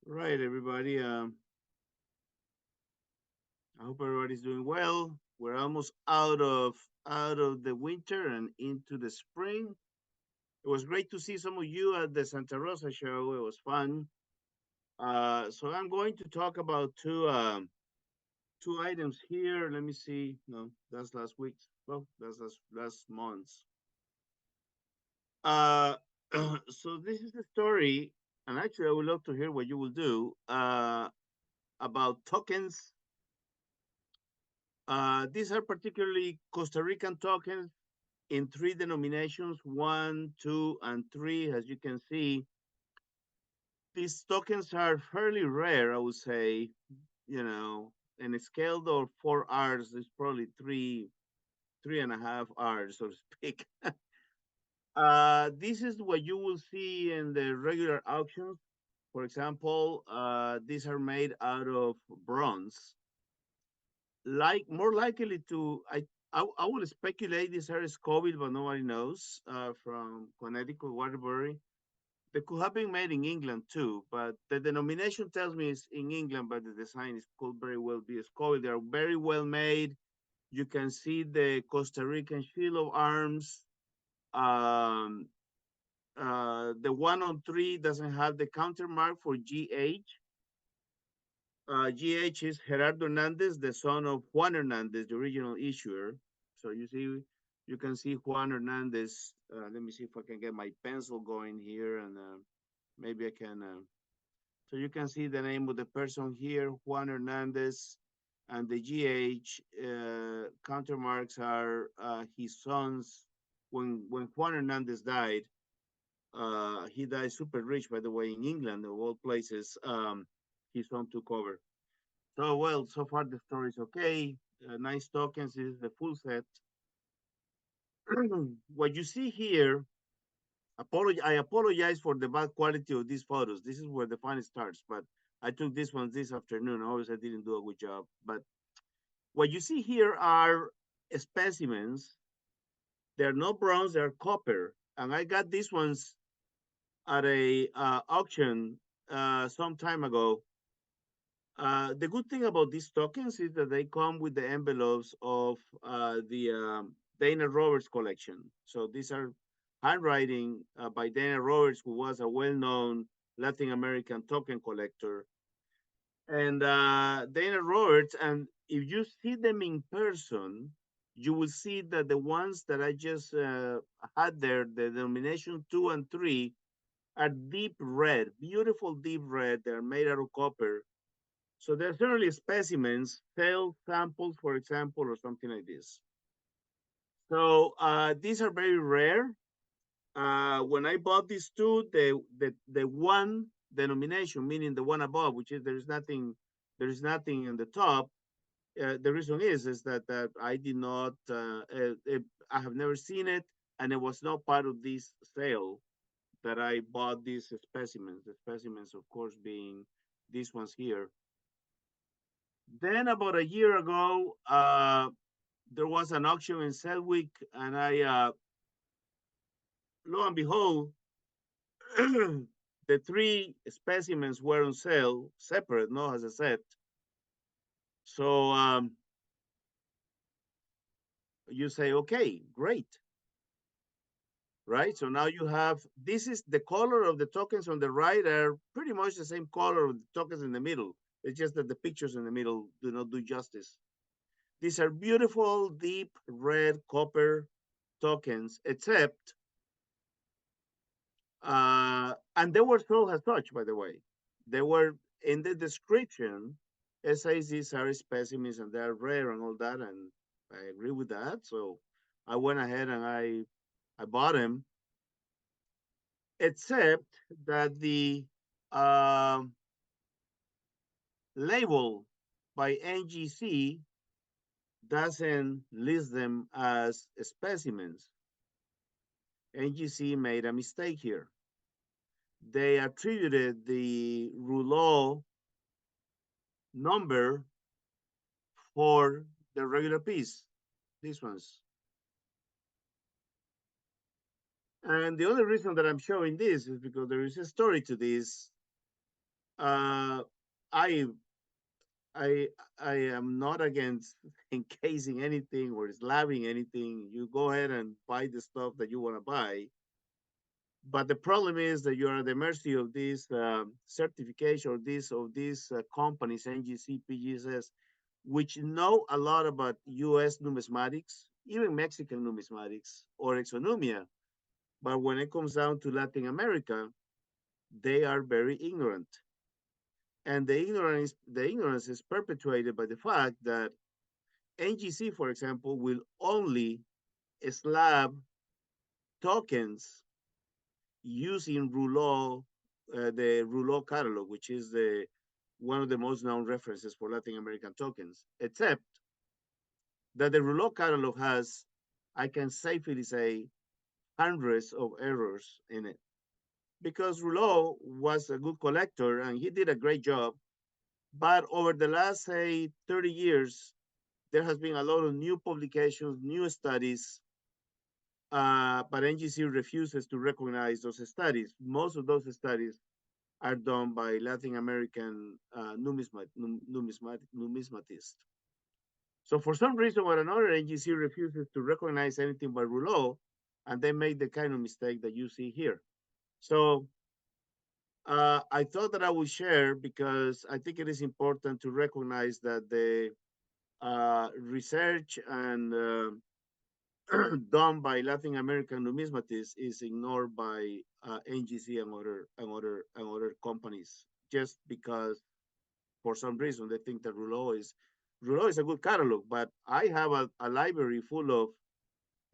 Right, everybody. I hope everybody's doing well. We're almost out of the winter and into the spring. It was great to see some of you at the Santa Rosa show. It was fun. So I'm going to talk about two items here. Let me see. No, that's last week's. Well, that's last month's. Uh, so this is the story, and actually, I would love to hear what you will do about tokens. These are particularly Costa Rican tokens in three denominations, one, two, and three. As you can see, these tokens are fairly rare, I would say. You know, in a scale of 4 R's, there's probably three and a half R's, so to speak. This is what you will see in the regular auctions. For example, these are made out of bronze. Like more likely to, I will speculate these are Scoville, but nobody knows. From Connecticut Waterbury. They could have been made in England too, but the denomination tells me it's in England, but the design is could very well be Scoville. They are very well made. You can see the Costa Rican shield of arms. Um, the one on three doesn't have the counter mark for GH. GH is Gerardo Hernandez, the son of Juan Hernandez, the original issuer. So you can see Juan Hernandez. Let me see if I can get my pencil going here, and maybe I can. So you can see the name of the person here, Juan Hernandez, and the GH countermarks are his sons. When Juan Hernandez died, he died super rich, by the way, in England of all places. His son took over. So well, so far the story is okay. Nice tokens. This is the full set. What you see here, I apologize for the bad quality of these photos. This is where the fun starts. But I took this one this afternoon. Obviously, I didn't do a good job. But what you see here are specimens. They're not bronze. They're copper. And I got these ones at a auction some time ago. The good thing about these tokens is that they come with the envelopes of the Dana Roberts collection. So these are handwriting by Dana Roberts, who was a well-known Latin American token collector. And Dana Roberts, and if you see them in person, you will see that the ones that I just had there, the denomination two and three, are deep red, beautiful deep red. They're made out of copper, so they're certainly specimens, cell samples, for example, or something like this. So these are very rare. When I bought these two, the one denomination, meaning the one above, which is there is nothing in the top. The reason is that I did not, I have never seen it, and it was not part of this sale that I bought these specimens. The specimens, of course, being these ones here. Then about a year ago, there was an auction in Selwick, and lo and behold, the three specimens were on sale, separate, no, as I said. So you say, okay, great, right? So now you have, this is the color of the tokens on the right are pretty much the same color of the tokens in the middle. It's just that the pictures in the middle do not do justice. These are beautiful, deep red copper tokens, except and they were sold as such, by the way. They were in the description. It says these are specimens and they're rare and all that, and I agree with that. So I went ahead and I bought them, except that the um label by NGC doesn't list them as specimens. NGC made a mistake here. They attributed the rouleau number for the regular piece, these ones. And the only reason that I'm showing this is because there is a story to this. Uh, I I I am not against encasing anything or slabbing anything. You go ahead and buy the stuff that you want to buy. But the problem is that you are at the mercy of this certification or these companies, NGC, PGSS, which know a lot about U.S. numismatics, even Mexican numismatics or exonomia. But when it comes down to Latin America, they are very ignorant. And the ignorance is perpetuated by the fact that NGC, for example, will only slab tokens using the Rouleau catalog, which is the one of the most known references for Latin American tokens, except that the Rouleau catalog has, I can safely say, hundreds of errors in it. Because Rouleau was a good collector and he did a great job, but over the last, say, 30 years, there has been a lot of new publications, new studies, but NGC refuses to recognize those studies. Most of those studies are done by Latin American numismatists. So for some reason or another, NGC refuses to recognize anything by Rouleau, and they made the kind of mistake that you see here. So I thought that I would share because I think it is important to recognize that the research and done by Latin American numismatists is ignored by NGC and other companies just because for some reason they think that Rouleau is a good catalog, but I have a library full of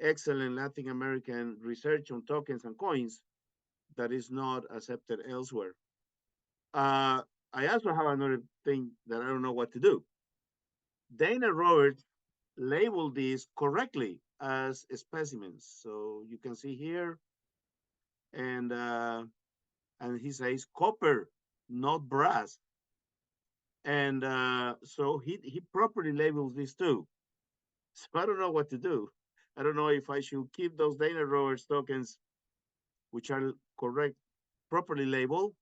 excellent Latin American research on tokens and coins that is not accepted elsewhere. Uh, I also have another thing that I don't know what to do. Dana Roberts labeled these correctly as specimens. So you can see here, and he says copper, not brass. And so he properly labels these too. So I don't know what to do. I don't know if I should keep those Dana Roberts tokens, which are correct, properly labeled,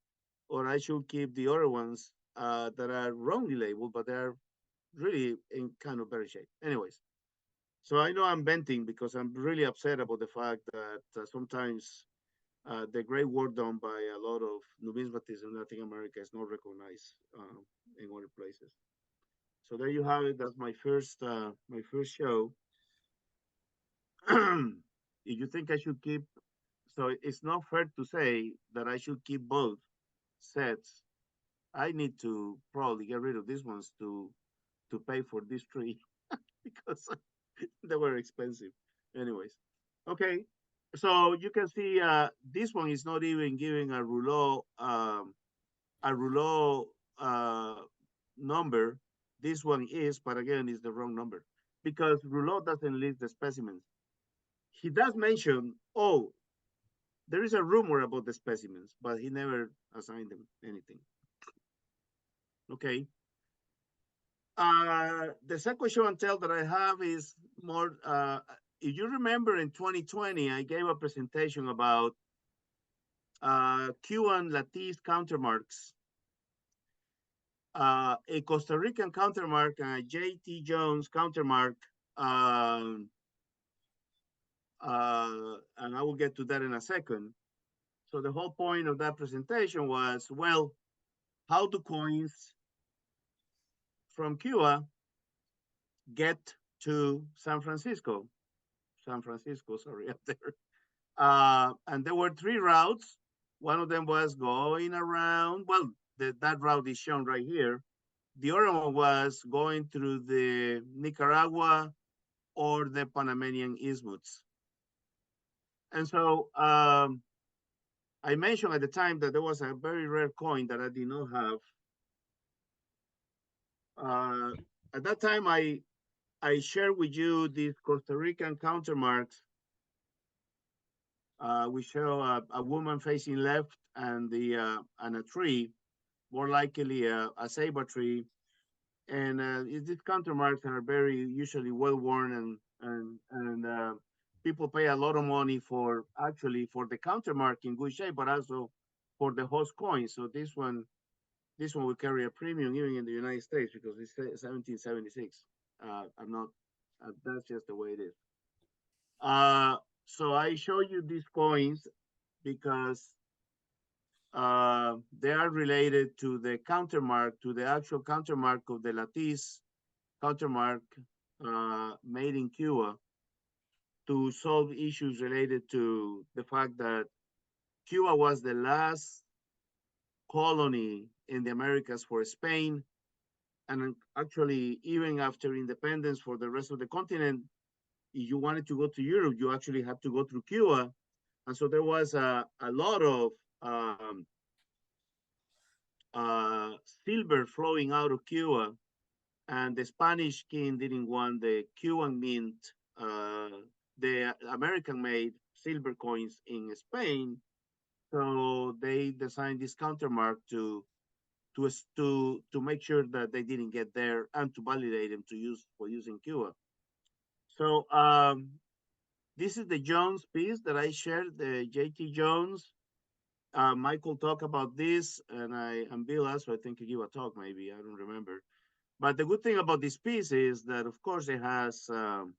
or I should keep the other ones that are wrongly labeled, but they're really in kind of better shape. Anyways, so I know I'm venting because I'm really upset about the fact that sometimes the great work done by a lot of numismatists in Latin America is not recognized in other places. So there you have it. That's my first show. If you think I should keep, so it's not fair to say that I should keep both sets. I need to probably get rid of these ones to pay for this tree because they were expensive. Anyways, okay. So you can see this one is not even giving a Rouleau number. This one is, but again, is the wrong number because Rouleau doesn't list the specimens. He does mention, oh, there is a rumor about the specimens, but he never assigned them anything. Okay. The second show and tell that I have is more. If you remember, in 2020, I gave a presentation about Cuban Latisse countermarks, a Costa Rican countermark, and a J.T. Jones countermark. Um, and I will get to that in a second. So the whole point of that presentation was, well, how do coins from Cuba get to San Francisco? San Francisco, sorry, up there. And there were three routes. One of them was going around. Well, that route is shown right here. The other one was going through the Nicaragua or the Panamanian isthmus. And so I mentioned at the time that there was a very rare coin that I did not have. Uh, at that time, I shared with you these Costa Rican countermarks. We show a woman facing left and a tree, more likely a saber tree, and these countermarks are very usually well worn and people pay a lot of money for actually for the countermark in good shape, but also for the host coin. So this one this one will carry a premium even in the United States because it's 1776. I'm not. That's just the way it is. So I show you these coins because they are related to the countermark, to the actual countermark of the lattice countermark made in Cuba to solve issues related to the fact that Cuba was the last colony in the Americas for Spain. And actually, even after independence for the rest of the continent, if you wanted to go to Europe, you actually had to go through Cuba. And so there was a lot of um, uh, silver flowing out of Cuba. And the Spanish king didn't want the Cuban mint, uh, the American made silver coins in Spain. So they designed this countermark to make sure that they didn't get there and to validate them to use for using Cuba. So this is the Jones piece that I shared, the JT Jones. Michael talked about this, and Bill also I think he gave a talk maybe I don't remember. But the good thing about this piece is that of course it has the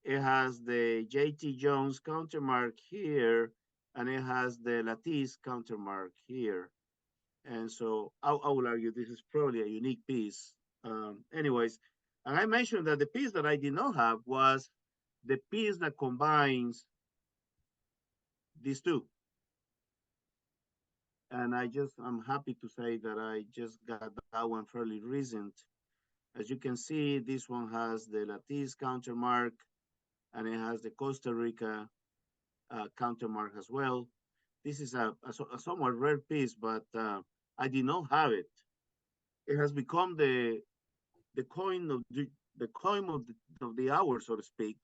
JT Jones countermark here, and it has the Lattice countermark here. And so I will argue this is probably a unique piece. Anyways, and I mentioned that the piece that I did not have was the piece that combines these two. And I'm happy to say that I just got that one fairly recent. As you can see, this one has the Lattice countermark and it has the Costa Rica countermark as well. This is a somewhat rare piece, but I did not have it. It has become the coin of the coin of the hour, so to speak,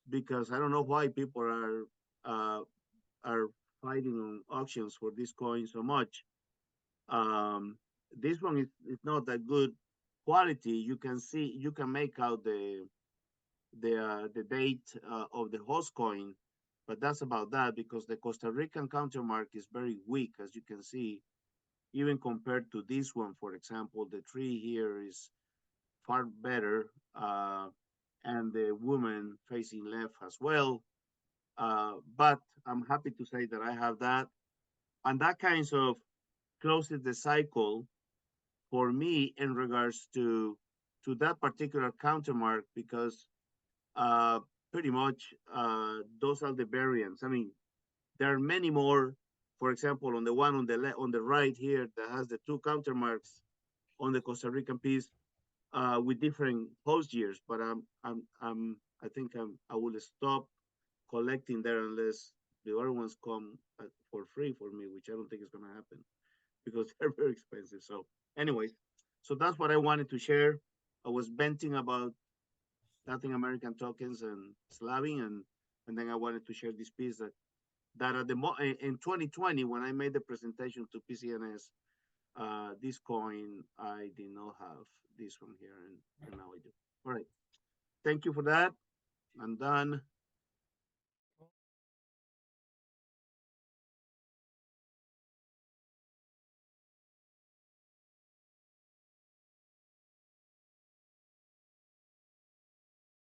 because I don't know why people uh, are fighting on auctions for this coin so much. Um, this one is not that good quality. You can make out the date of the host coin, but that's about that because the Costa Rican countermark is very weak, as you can see, even compared to this one. For example, the tree here is far better, and the woman facing left as well. But I'm happy to say that I have that, and that kinds of closes the cycle for me in regards to that particular countermark because uh, pretty much those are the variants. I mean, there are many more. For example, on the one on on the right here that has the two countermarks on the Costa Rican piece with different post years. But I think I will stop collecting there unless the other ones come for free for me, which I don't think is going to happen because they're very expensive. So, anyways, so that's what I wanted to share. I was venting about Latin American tokens and Slaving, and then I wanted to share this piece that at in 2020 when I made the presentation to PCNS, this coin I did not have this one here, and now I do. All right, thank you for that. I'm done.